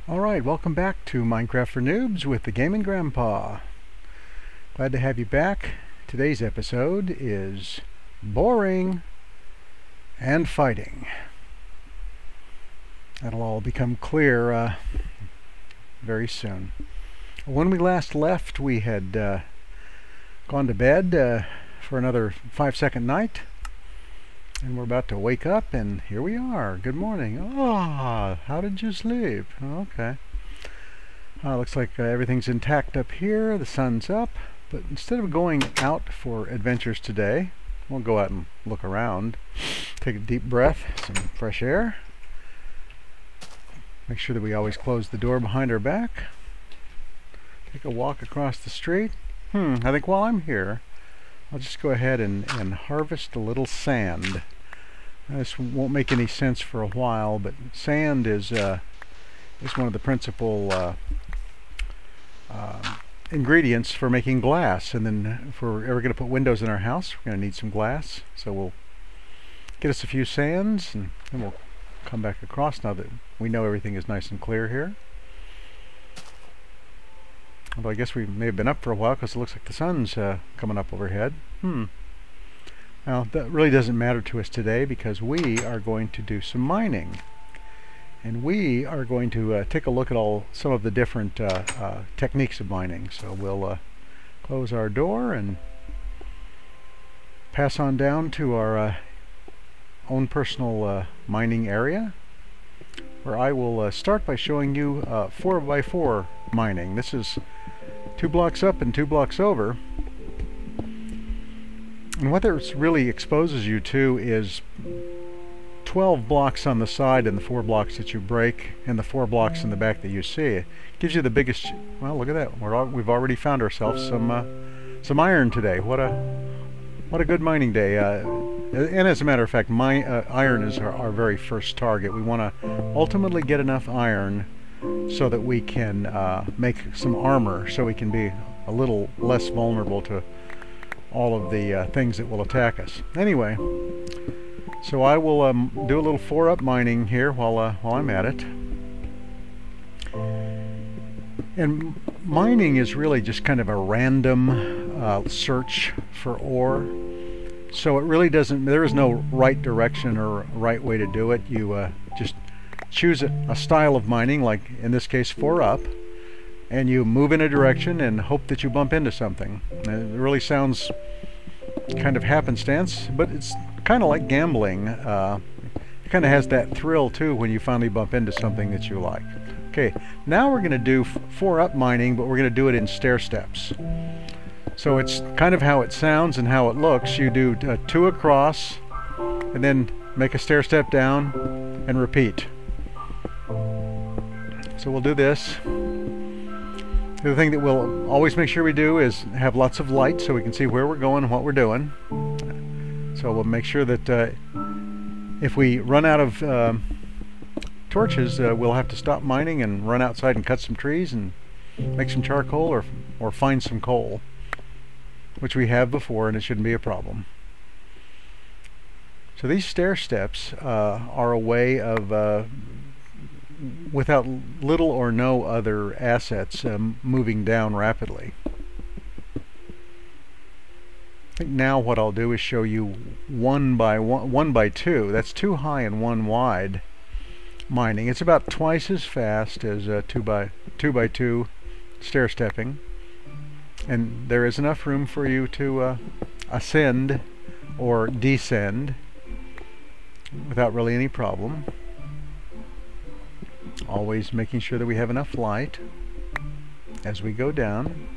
Alright, welcome back to Minecraft for Noobs with the Gaming Grandpa. Glad to have you back. Today's episode is boring and fighting. That'll all become clear very soon. When we last left, we had gone to bed for another 5-second night. And we're about to wake up, and here we are. Good morning. Ah, how did you sleep? Okay. Looks like everything's intact up here. The sun's up. But instead of going out for adventures today, we'll go out and look around. Take a deep breath, some fresh air. Make sure that we always close the door behind our back. Take a walk across the street. I think while I'm here, I'll just go ahead and harvest a little sand. This won't make any sense for a while, but sand is one of the principal ingredients for making glass. And then if we're ever going to put windows in our house, we're going to need some glass. So we'll get us a few sands, and then we'll come back across now that we know everything is nice and clear here. Although I guess we may have been up for a while because it looks like the sun's coming up overhead. Now that really doesn't matter to us today because we are going to do some mining. And we are going to take a look at some of the different techniques of mining. So we'll close our door and pass on down to our own personal mining area, where I will start by showing you 4x4 mining. This is 2 blocks up and 2 blocks over. And what this really exposes you to is 12 blocks on the side and the 4 blocks that you break and the 4 blocks in the back that you see. It gives you the biggest... Well, look at that. We've already found ourselves some iron today. What a good mining day. And as a matter of fact, iron is our very first target. We want to ultimately get enough iron so that we can make some armor, so we can be a little less vulnerable to all of the things that will attack us. Anyway, so I will do a little 4-up mining here while I'm at it. And mining is really just kind of a random search for ore. So it really there is no right direction or right way to do it. You just choose a style of mining, like in this case 4-up, and you move in a direction and hope that you bump into something. And it really sounds kind of happenstance, but it's kind of like gambling. It kind of has that thrill too when you finally bump into something that you like. Okay, now we're going to do 4-up mining, but we're going to do it in stair steps. So it's kind of how it sounds and how it looks. You do 2 across, and then make a stair step down, and repeat. So we'll do this. The other thing that we'll always make sure we do is have lots of light so we can see where we're going and what we're doing. So we'll make sure that if we run out of torches, we'll have to stop mining and run outside and cut some trees and make some charcoal or find some coal, which we have before, and it shouldn't be a problem. So these stair steps are a way of, without little or no other assets, moving down rapidly. I think now what I'll do is show you 1 by 2. That's 2 high and 1 wide mining. It's about twice as fast as 2 by 2 stair stepping. And there is enough room for you to ascend or descend without really any problem. Always making sure that we have enough light as we go down.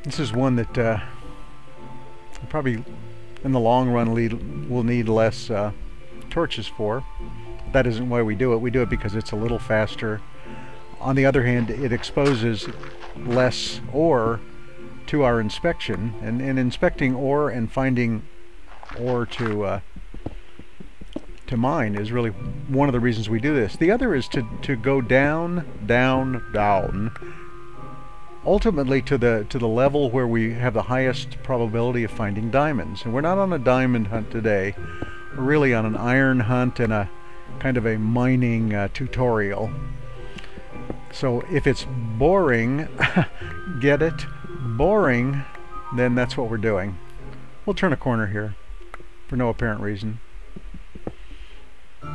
This is one that probably in the long run we'll need less torches for. That isn't why we do it. We do it because it's a little faster. On the other hand, it exposes less ore to our inspection, and inspecting ore and finding ore to mine is really one of the reasons we do this. The other is to go down, down, down, ultimately to the level where we have the highest probability of finding diamonds. And we're not on a diamond hunt today. We're really on an iron hunt and a kind of a mining tutorial. So if it's boring, get it? Boring, then that's what we're doing. We'll turn a corner here for no apparent reason.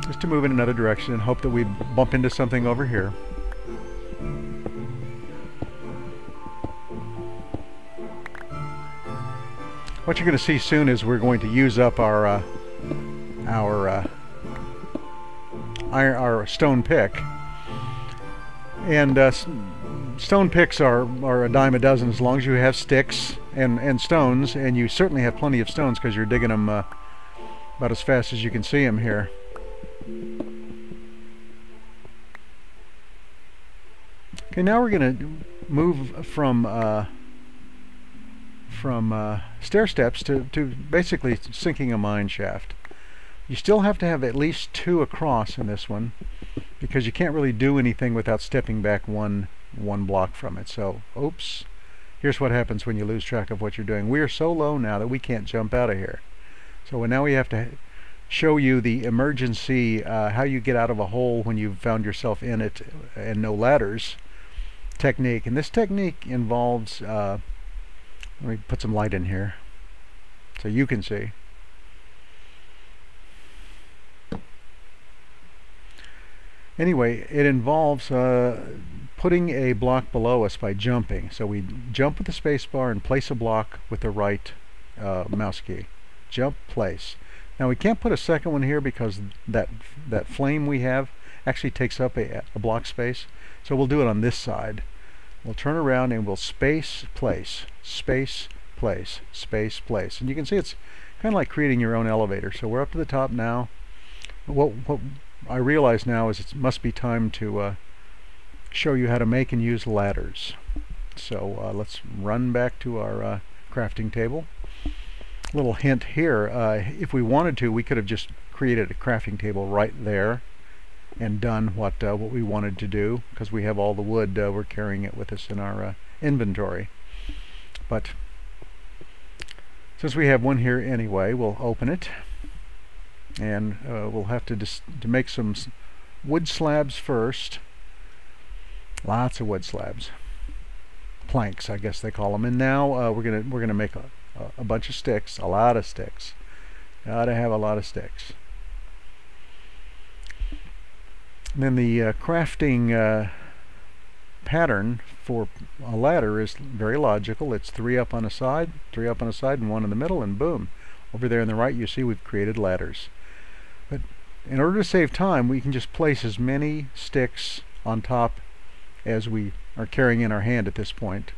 Just to move in another direction and hope that we bump into something over here. What you're going to see soon is we're going to use up our stone pick. And stone picks are a dime a dozen as long as you have sticks and stones, and you certainly have plenty of stones because you're digging them about as fast as you can see them here. Okay, now we're going to move from stair steps to basically sinking a mine shaft. You still have to have at least 2 across in this one because you can't really do anything without stepping back one block from it. So, oops. Here's what happens when you lose track of what you're doing. We are so low now that we can't jump out of here. So now we have to show you the emergency, how you get out of a hole when you've found yourself in it and no ladders technique. And this technique involves, let me put some light in here so you can see. Anyway, it involves putting a block below us by jumping. So we jump with the space bar and place a block with the right mouse key. Jump, place. Now we can't put a second one here because that flame we have actually takes up a block space. So we'll do it on this side. We'll turn around and we'll space, place, space, place, space, place. And you can see it's kind of like creating your own elevator. So we're up to the top now. What I realize now is it must be time to show you how to make and use ladders. So let's run back to our crafting table. Little hint here, if we wanted to, we could have just created a crafting table right there and done what we wanted to do because we have all the wood, we're carrying it with us in our inventory. But since we have one here anyway, we'll open it. And we'll have to make some wood slabs first. Lots of wood slabs, planks, I guess they call them. And now we're gonna make a bunch of sticks, a lot of sticks. Gotta have a lot of sticks. And then the crafting pattern for a ladder is very logical. It's 3 up on a side, 3 up on a side, and 1 in the middle, and boom. Over there on the right, you see we've created ladders. But in order to save time, we can just place as many sticks on top as we are carrying in our hand at this point.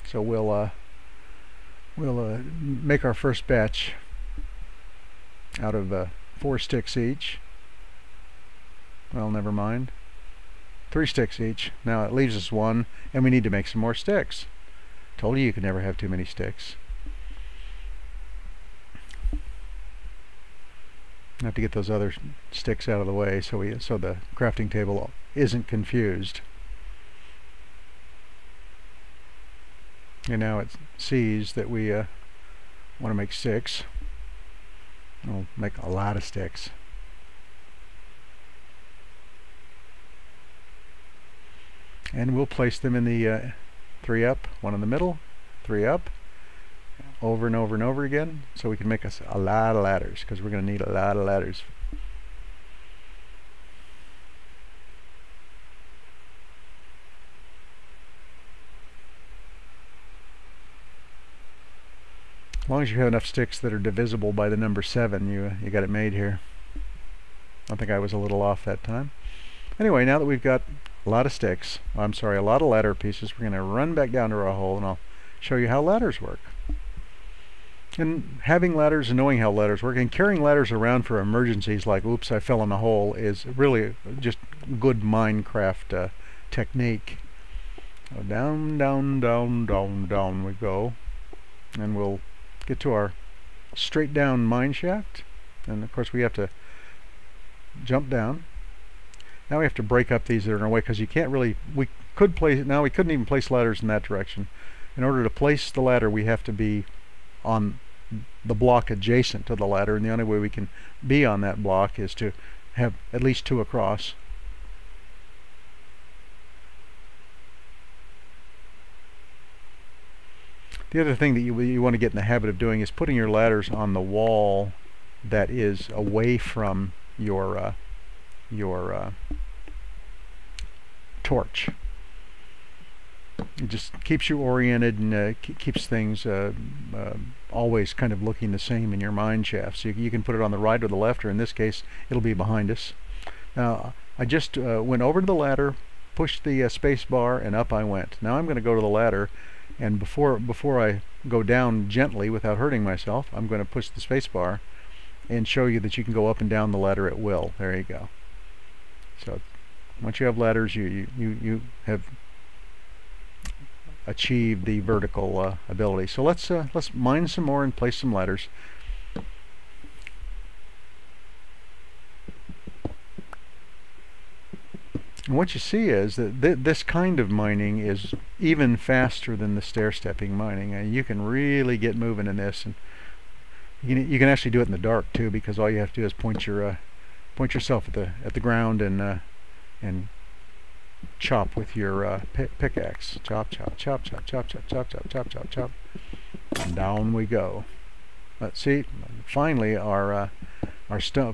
So we'll make our first batch out of 4 sticks each. Well, never mind. 3 sticks each. Now it leaves us 1, and we need to make some more sticks. Told you could never have too many sticks. I have to get those other sticks out of the way so the crafting table isn't confused. And now it sees that we want to make 6. We'll make a lot of sticks. And we'll place them in the 3 up, 1 in the middle, 3 up, over and over and over again, so we can make us a lot of ladders because we're going to need a lot of ladders. As long as you have enough sticks that are divisible by the number 7, you got it made here. I think I was a little off that time. Anyway, now that we've got a lot of sticks, I'm sorry, a lot of ladder pieces, we're going to run back down to our hole and I'll show you how ladders work. And having ladders and knowing how ladders work and carrying ladders around for emergencies like oops I fell in a hole is really just good Minecraft technique. So down, down, down, down, down we go, and we'll get to our straight down mine shaft, and of course we have to jump down. Now we have to break up these that are in our way because you can't really, we couldn't even place ladders in that direction. In order to place the ladder we have to be on the block adjacent to the ladder, and the only way we can be on that block is to have at least 2 across. The other thing that you want to get in the habit of doing is putting your ladders on the wall that is away from your torch. It just keeps you oriented and keeps things always kind of looking the same in your mine shaft. So you can put it on the right or the left, or in this case it'll be behind us. Now I just went over to the ladder, pushed the space bar, and up I went. Now I'm going to go to the ladder, and before I go down gently without hurting myself, I'm going to push the space bar and show you that you can go up and down the ladder at will. There you go. So once you have ladders, you have achieved the vertical ability. So let's mine some more and place some ladders. And what you see is that this kind of mining is even faster than the stair-stepping mining, and you can really get moving in this. And you can actually do it in the dark too, because all you have to do is point yourself at the ground and chop with your pickaxe. Chop, chop, chop, chop, chop, chop, chop, chop, chop, chop, chop, and down we go. Let's see. Finally, our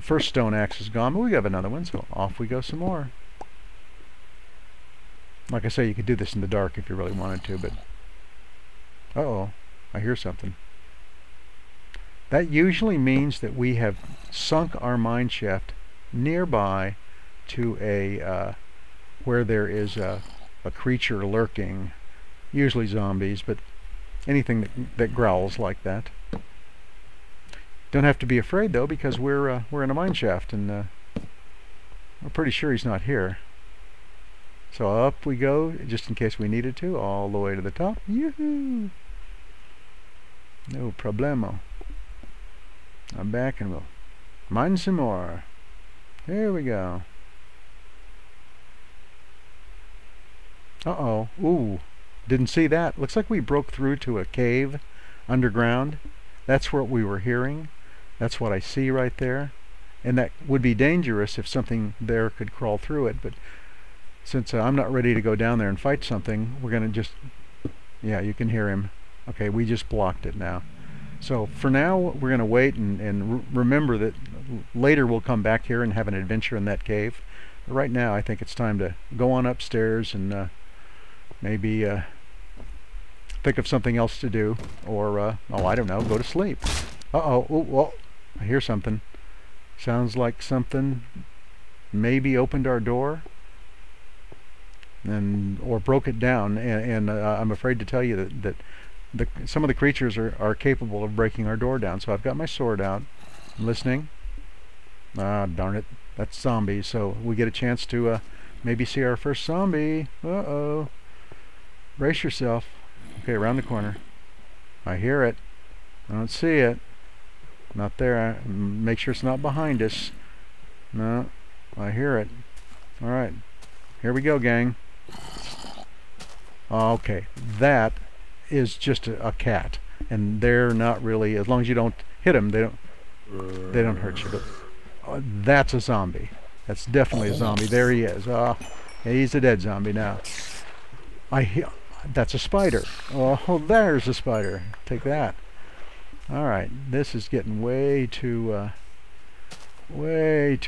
first stone axe is gone, but we have another one, so off we go some more. Like I say, you could do this in the dark if you really wanted to, but uh-oh, I hear something. That usually means that we have sunk our mine shaft nearby to a where there is a creature lurking, usually zombies, but anything that growls like that. Don't have to be afraid though, because we're in a mine shaft, and we're pretty sure he's not here. So up we go, just in case we needed to, all the way to the top. Yoo-hoo! No problemo. I'm back and we'll mine some more. Here we go. Uh-oh. Ooh. Didn't see that. Looks like we broke through to a cave underground. That's what we were hearing. That's what I see right there. And that would be dangerous if something there could crawl through it, but since I'm not ready to go down there and fight something, we're going to just... Yeah, you can hear him. Okay, we just blocked it now. So for now, we're going to wait and remember that later we'll come back here and have an adventure in that cave. But right now, I think it's time to go on upstairs and maybe think of something else to do, or, oh, I don't know, go to sleep. Uh-oh, oh, I hear something. Sounds like something maybe opened our door, or broke it down, and I'm afraid to tell you that some of the creatures are capable of breaking our door down. So I've got my sword out. I'm listening. Ah, darn it. That's zombies. So we get a chance to maybe see our first zombie. Uh-oh. Brace yourself. Okay, around the corner. I hear it. I don't see it. Not there. Make sure it's not behind us. No, I hear it. All right. Here we go, gang. Okay, that is just a cat, and they're not really, as long as you don't hit them, they don't hurt you. But that's a zombie. That's definitely a zombie. There he is. He's a dead zombie now. That's a spider. Oh, there's a spider. Take that. All right, this is getting way too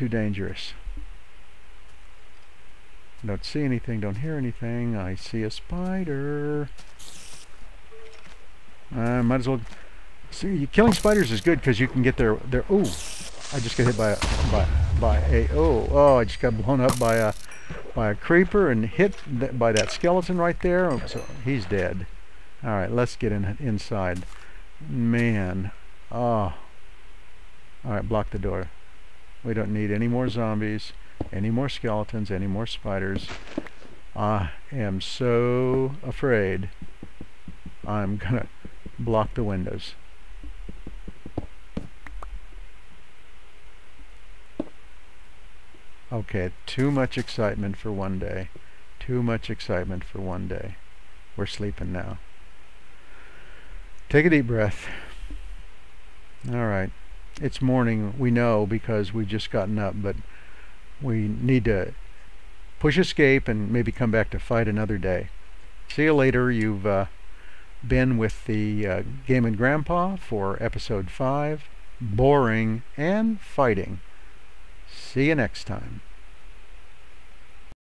dangerous. Don't see anything, don't hear anything. I see a spider. Might as well see. Killing spiders is good because you can get their. Ooh, I just got hit by a. Oh! I just got blown up by a creeper and hit by that skeleton right there. So he's dead. All right, let's get inside. Man, oh. All right, block the door. We don't need any more zombies, any more skeletons, any more spiders. I am so afraid. I'm gonna block the windows. Okay, too much excitement for one day. Too much excitement for one day. We're sleeping now. Take a deep breath. All right. It's morning, we know, because we've just gotten up, but we need to push escape and maybe come back to fight another day. See you later. You've been with the Game and Grandpa for episode 5, Boring and Fighting. See you next time.